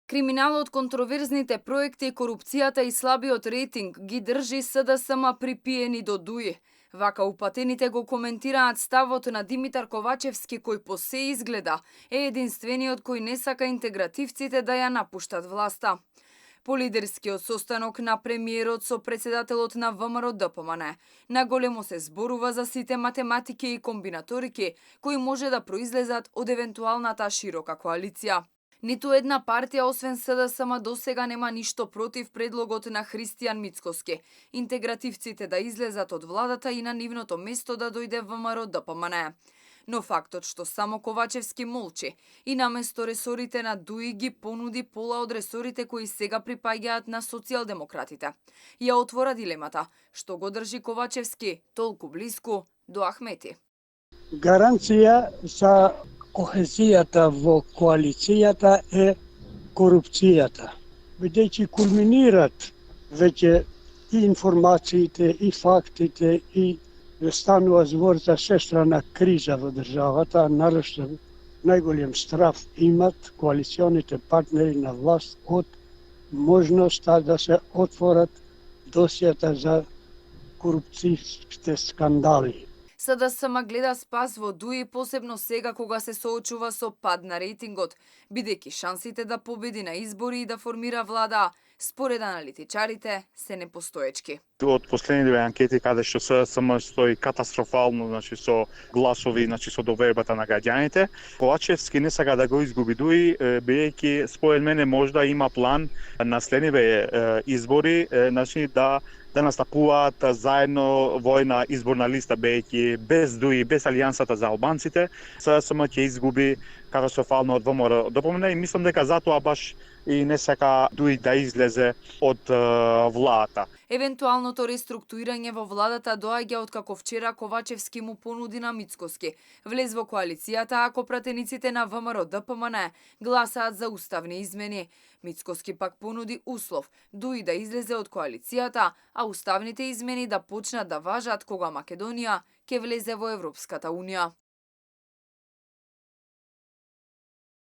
Криминалот, контроверзните проекти, корупцијата и слабиот рейтинг ги држи СДСМ припиени до дуи. Вака упатените го коментираат ставот на Димитар Ковачевски, кој по се изгледа е единствениот кој не сака интегративците да ја напуштат власта. По лидерскиот состанок на премиерот со председателот на ВМРО ДПМН, наголемо се зборува за сите математики и комбинаторики кои може да произлезат од евентуалната широка коалиција. Ниту една партија освен СДСМ досега нема ништо против предлогот на Христијан Мицкоски, интегративците да излезат од владата и на нивното место да дојде ВМРО ДПМН. Но фактот што само Ковачевски молчи и наместо ресорите на ДУИ ги понуди пола од ресорите кои сега припаѓаат на социјалдемократите, ја отвора дилемата што го држи Ковачевски толку блиску до Ахмети. Гаранција за кохезијата во коалицијата е корупцијата. Бидејќи кулминират веќе и информациите, и фактите, и станува збор за сестрана криза во државата, а нарошто најголем страф имат коалиционите партнери на власт од можноста да се отворат досијата за корупцијските скандали. СДСМ гледа спас во ДУИ посебно сега кога се соочува со пад на рейтингот, бидејќи шансите да победи на избори и да формира влада, според аналитичарите, се непостоечки. Од последниве анкети каде што СДСМ стои катастрофално, со гласови, со довербата на граѓаните, Ковачевски не сака да го изгуби ДУИ, бидејќи според мене можда има план на следниве избори, да настапуваат заедно во една изборна листа, бидејќи без ДУИ, без Алијансата за албанците, СДСМ ќе изгуби катастрофално од ВМРО ДПМН и мислам дека затоа баш и не сака ДУИ да излезе од владата. Евентуалното реструктурирање во владата доаѓа од како вчера Ковачевски му понуди на Мицкоски влез во коалицијата ако пратениците на ВМРО ДПМН гласаат за уставни измени. Мицкоски пак понуди услов ДУИ да излезе од коалицијата, а уставните измени да почнат да важат кога Македонија ќе влезе во Европската унија.